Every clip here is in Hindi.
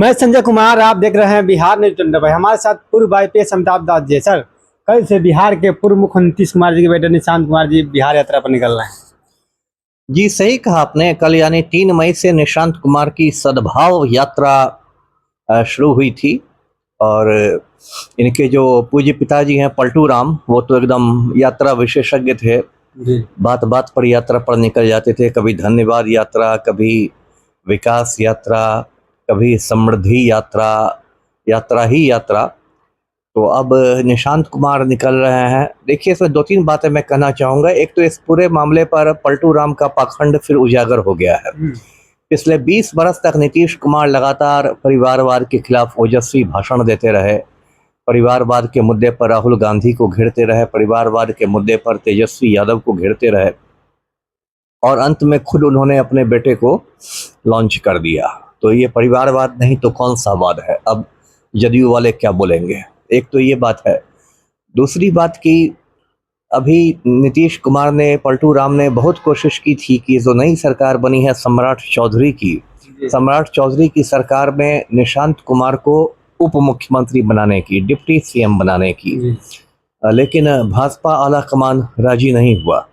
मैं संजय कुमार, आप देख रहे हैं बिहार न्यूज 25। हमारे साथ पूर्व आईपीएस अमिताभ दास जी। सर, कल से बिहार के पूर्व मुख्यमंत्री नीतीश कुमार जी के बेटे निशांत कुमार जी बिहार यात्रा पर निकल रहे हैं। जी सही कहा आपने। कल यानी 3 मई से निशांत कुमार की सद्भाव यात्रा शुरू हुई थी। और इनके जो पूज्य पिताजी हैं पलटू राम, वो तो एकदम यात्रा विशेषज्ञ थे। जी बात बात पर यात्रा पर निकल जाते थे। कभी धन्यवाद यात्रा, कभी विकास यात्रा, कभी समृद्धि यात्रा, यात्रा ही यात्रा। तो अब निशांत कुमार निकल रहे हैं। देखिए, इसमें 2-3 बातें मैं कहना चाहूँगा। एक तो इस पूरे मामले पर पलटू राम का पाखंड फिर उजागर हो गया है। पिछले 20 बरस तक नीतीश कुमार लगातार परिवारवाद के खिलाफ ओजस्वी भाषण देते रहे, परिवारवाद के मुद्दे पर राहुल गांधी को घेरते रहे, परिवारवाद के मुद्दे पर तेजस्वी यादव को घेरते रहे, और अंत में खुद उन्होंने अपने बेटे को लॉन्च कर दिया। तो ये परिवारवाद नहीं तो कौन सा वाद है? अब जदयू वाले क्या बोलेंगे? एक तो ये बात है। दूसरी बात कि अभी नीतीश कुमार ने, पलटू राम ने बहुत कोशिश की थी कि जो नई सरकार बनी है सम्राट चौधरी की, सम्राट चौधरी की सरकार में निशांत कुमार को उप मुख्यमंत्री बनाने की, डिप्टी सीएम बनाने की, लेकिन भाजपा आला कमान राजी नहीं हुआ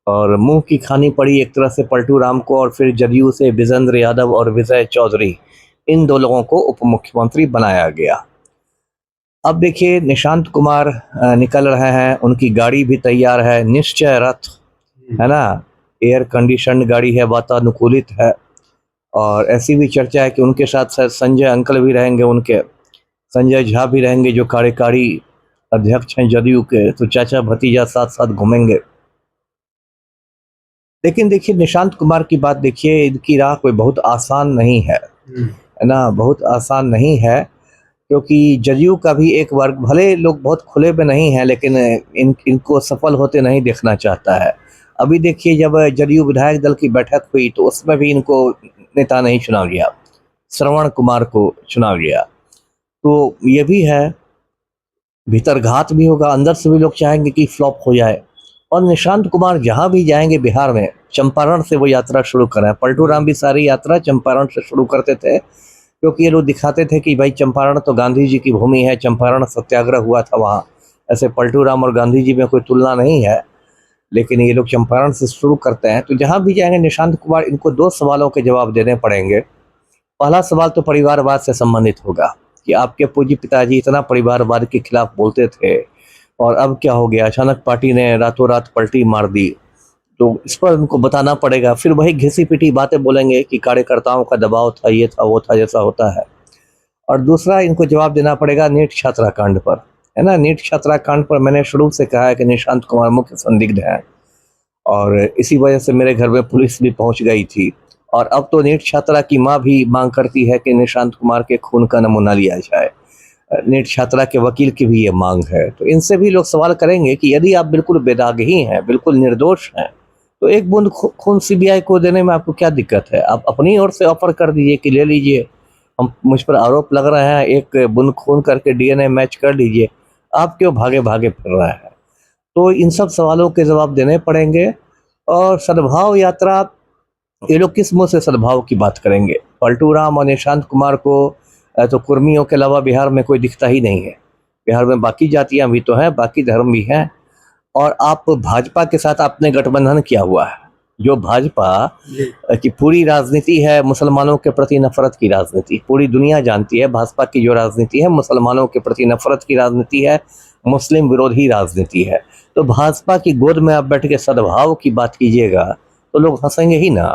और मुंह की खानी पड़ी एक तरह से पलटू राम को। और फिर जदयू से विजेंद्र यादव और विजय चौधरी, इन 2 लोगों को उप मुख्यमंत्री बनाया गया। अब देखिए, निशांत कुमार निकल रहे हैं, उनकी गाड़ी भी तैयार है, निश्चय रथ है ना, एयर कंडीशन गाड़ी है, वातानुकूलित है। और ऐसी भी चर्चा है कि उनके साथ शायद संजय अंकल भी रहेंगे, उनके संजय झा भी रहेंगे जो कार्यकारी अध्यक्ष हैं जदयू के। तो चाचा भतीजा साथ साथ घूमेंगे। लेकिन देखिए, निशांत कुमार की बात देखिए, इनकी राह कोई बहुत आसान नहीं है ना, बहुत आसान नहीं है। क्योंकि जदयू का भी एक वर्ग, भले लोग बहुत खुले में नहीं हैं, लेकिन इनको सफल होते नहीं देखना चाहता है। अभी देखिए, जब जदयू विधायक दल की बैठक हुई तो उसमें भी इनको नेता नहीं चुना गया, श्रवण कुमार को चुना गया। तो ये भी है, भीतरघात भी होगा, अंदर से भी लोग चाहेंगे कि फ्लॉप हो जाए। और निशांत कुमार जहां भी जाएंगे बिहार में, चंपारण से वो यात्रा शुरू करें। पलटू राम भी सारी यात्रा चंपारण से शुरू करते थे, क्योंकि ये लोग दिखाते थे कि भाई चंपारण तो गांधी जी की भूमि है, चंपारण सत्याग्रह हुआ था वहाँ। ऐसे पलटू राम और गांधी जी में कोई तुलना नहीं है, लेकिन ये लोग चंपारण से शुरू करते हैं। तो जहाँ भी जाएंगे निशांत कुमार, इनको 2 सवालों के जवाब देने पड़ेंगे। पहला सवाल तो परिवारवाद से संबंधित होगा कि आपके पूज्य पिताजी इतना परिवारवाद के खिलाफ बोलते थे और अब क्या हो गया, अचानक पार्टी ने रातों रात पलटी मार दी। तो इस पर उनको बताना पड़ेगा। फिर वही घिसी पिटी बातें बोलेंगे कि कार्यकर्ताओं का दबाव था, ये था, वो था, जैसा होता है। और दूसरा, इनको जवाब देना पड़ेगा नीट छात्रा कांड पर, है ना। नीट छात्रा कांड पर मैंने शुरू से कहा है कि निशांत कुमार मुख्य संदिग्ध हैं, और इसी वजह से मेरे घर में पुलिस भी पहुंच गई थी। और अब तो नीट छात्रा की माँ भी मांग करती है कि निशांत कुमार के खून का नमूना लिया जाए। नीट छात्रा के वकील की भी ये मांग है। तो इनसे भी लोग सवाल करेंगे कि यदि आप बिल्कुल बेदाग ही हैं, बिल्कुल निर्दोष हैं, तो एक बूंद खून सीबीआई को देने में आपको क्या दिक्कत है? आप अपनी ओर से ऑफर कर दीजिए कि ले लीजिए, हम मुझ पर आरोप लग रहे हैं, एक बूंद खून करके डीएनए मैच कर लीजिए। आप क्यों भागे भागे फिर रहे हैं? तो इन सब सवालों के जवाब देने पड़ेंगे। और सद्भाव यात्रा, ये लोग किस मुंह से सद्भाव की बात करेंगे? पलटू राम और निशांत कुमार को तो कुर्मियों के अलावा बिहार में कोई दिखता ही नहीं है। बिहार में बाकी जातियां भी तो हैं, बाकी धर्म भी हैं। और आप भाजपा के साथ आपने गठबंधन किया हुआ है, जो भाजपा की पूरी राजनीति है मुसलमानों के प्रति नफरत की राजनीति। पूरी दुनिया जानती है भाजपा की जो राजनीति है, मुसलमानों के प्रति नफरत की राजनीति है, मुस्लिम विरोधी राजनीति है। तो भाजपा की गोद में आप बैठ के सद्भाव की बात कीजिएगा तो लोग हंसेंगे ही ना।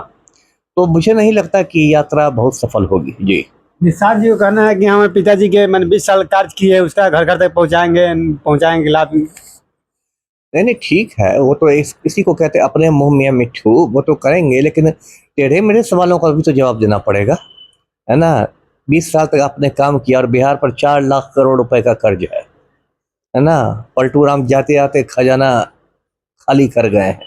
तो मुझे नहीं लगता कि यात्रा बहुत सफल होगी। जी, निशांत जी को कहना है कि हमारे पिताजी के मैंने 20 साल कार्य किए, उसका घर घर तक पहुंचाएंगे लाभ। नहीं नहीं, ठीक है। वो तो किसी को कहते हैं अपने मुंह में मिट्ठू, वो तो करेंगे, लेकिन टेढ़े मेढ़े सवालों का भी तो जवाब देना पड़ेगा, है ना। 20 साल तक आपने काम किया और बिहार पर 4 लाख करोड़ रुपए का कर्ज है ना। पलटू राम जाते आते खजाना खाली कर गए हैं।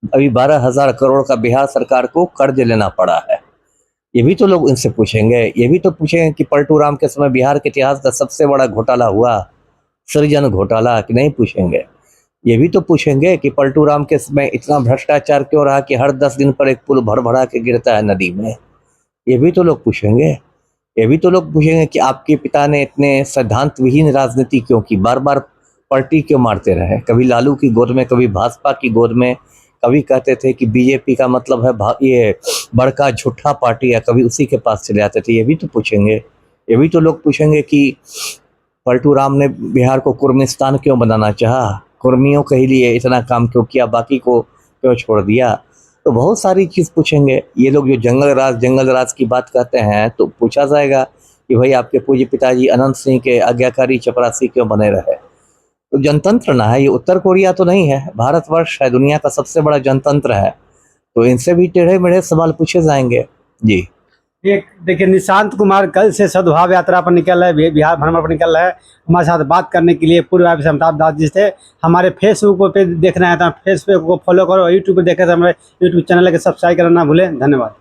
अभी 12,000 करोड़ का बिहार सरकार को कर्ज लेना पड़ा है। ये भी तो लोग इनसे पूछेंगे। ये भी तो पूछेंगे कि पलटू राम के समय बिहार के इतिहास का सबसे बड़ा घोटाला हुआ, सृजन घोटाला, कि नहीं पूछेंगे? ये भी तो पूछेंगे कि पलटू राम के समय इतना भ्रष्टाचार क्यों रहा कि हर 10 दिन पर एक पुल भर भरा के गिरता है नदी में। ये भी तो लोग पूछेंगे। ये भी तो लोग पूछेंगे कि आपके पिता ने इतने सिद्धांत विहीन राजनीति क्यों की, बार बार पलटी क्यों मारते रहे, कभी लालू की गोद में, कभी भाजपा की गोद में, कभी कहते थे कि बीजेपी का मतलब है ये बड़का झूठा पार्टी है, कभी उसी के पास चले जाते थे। ये भी तो पूछेंगे। ये भी तो लोग पूछेंगे कि पलटू राम ने बिहार को कुर्मिस्तान क्यों बनाना चाहा, कुर्मियों के ही लिए इतना काम क्यों किया, बाकी को क्यों छोड़ दिया। तो बहुत सारी चीज़ पूछेंगे। ये लोग जो जंगल राज की बात कहते हैं तो पूछा जाएगा कि भाई आपके पूज्य पिताजी अनंत सिंह के आज्ञाकारी चपरासी क्यों बने रहे। तो जनतंत्र ना है, ये उत्तर कोरिया तो नहीं है, भारतवर्ष है, दुनिया का सबसे बड़ा जनतंत्र है। तो इनसे भी टेढ़े मेढ़े सवाल पूछे जाएंगे। जी एक देखिए, निशांत कुमार कल से सद्भाव यात्रा पर निकल रहे हैं, बिहार भ्रमण पर निकल रहा है। हमारे साथ बात करने के लिए पूर्व आईपीएस अमिताभ दास जी थे। हमारे फेसबुक पे देख रहे हैं तो फेसबुक को फॉलो करो, यूट्यूब पर देख रहे हैं तो हमारे यूट्यूब चैनल के सब्सक्राइब करना ना भूलें। धन्यवाद।